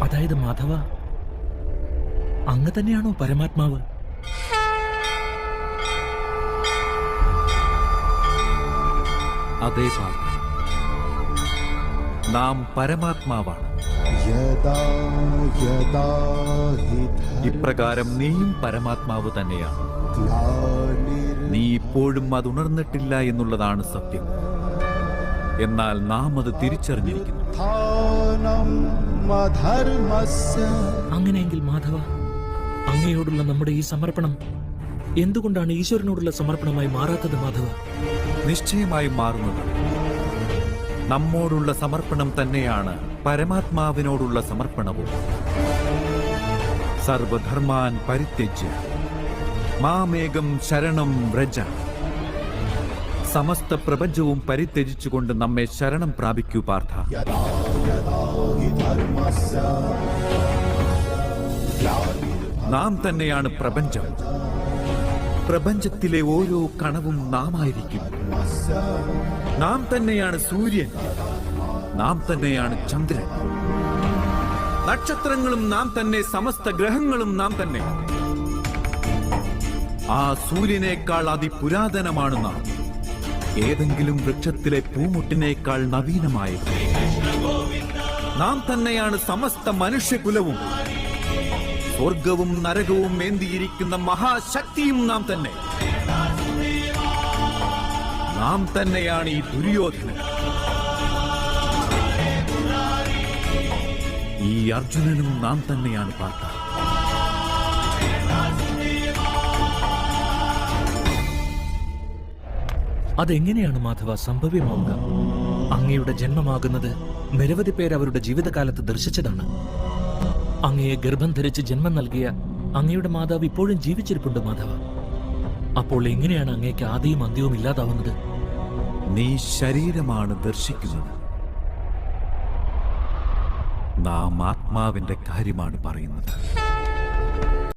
അതായത് മാധവ, അങ്ങ് തന്നെയാണോ പരമാത്മാവ്? അതേ പാർത്ഥ, നാം പരമാത്മാവാണ്. ഇപ്രകാരം നീയും പരമാത്മാവ് തന്നെയാണ്. നീ ഇപ്പോഴും അത് ഉണർന്നിട്ടില്ല എന്നുള്ളതാണ് സത്യം. എന്നാൽ നാം അത് തിരിച്ചറിഞ്ഞിരിക്കുന്നു. അങ്ങനെയെങ്കിൽ മാധവ, അങ്ങയോടുള്ള നമ്മുടെ ഈ സമർപ്പണം എന്തുകൊണ്ടാണ് ഈശ്വരനോടുള്ള സമർപ്പണമായി മാറാത്തത് മാധവ? നിശ്ചയമായും മാറുന്നതാണ്. നമ്മോടുള്ള സമർപ്പണം തന്നെയാണ് പരമാത്മാവിനോടുള്ള സമർപ്പണവും. സർവധർമാൻ പരിത്യജ്യ മാമേകം ശരണം വ്രജ. സമസ്ത പ്രപഞ്ചവും പരിത്യജിച്ചുകൊണ്ട് നമ്മെ ശരണം പ്രാപിക്കൂ പാർത്ഥ. നാം തന്നെയാണ് പ്രപഞ്ചം. പ്രപഞ്ചത്തിലെ ഓരോ കണവും നാമായിരിക്കും. നാം തന്നെയാണ് സൂര്യൻ, നാം തന്നെയാണ് ചന്ദ്രൻ. നക്ഷത്രങ്ങളും നാം തന്നെ, സമസ്ത ഗ്രഹങ്ങളും നാം തന്നെ. ആ സൂര്യനേക്കാൾ അതിപുരാതനമാണ് നാം. ഏതെങ്കിലും വൃക്ഷത്തിലെ പൂമുട്ടിനേക്കാൾ നവീനമായത് നാം തന്നെയാണ്. സമസ്ത മനുഷ്യകുലവും സ്വർഗവും നരകവും ഏന്തിയിരിക്കുന്ന മഹാശക്തിയും നാം തന്നെ. നാം തന്നെയാണ് ഈ ദുര്യോധനൻ, ഈ അർജുനനും നാം തന്നെയാണ് പാർത്ഥ. അതെങ്ങനെയാണ് മാധവ സംഭവ്യമാവുക? അങ്ങയുടെ ജന്മമാകുന്നത് നിരവധി പേർ അവരുടെ ജീവിതകാലത്ത് ദർശിച്ചതാണ്. അങ്ങയെ ഗർഭം ധരിച്ച് ജന്മം നൽകിയ അങ്ങയുടെ മാതാവ് ഇപ്പോഴും ജീവിച്ചിരിപ്പുണ്ട് മാധവ. അപ്പോൾ എങ്ങനെയാണ് അങ്ങേക്ക് ആദിയും അന്ത്യവും ഇല്ലാതാവുന്നത്? നീ ശരീരമാണ് ദർശിക്കുന്നത്. നാം ആത്മാവിന്റെ കാര്യമാണ് പറയുന്നത്.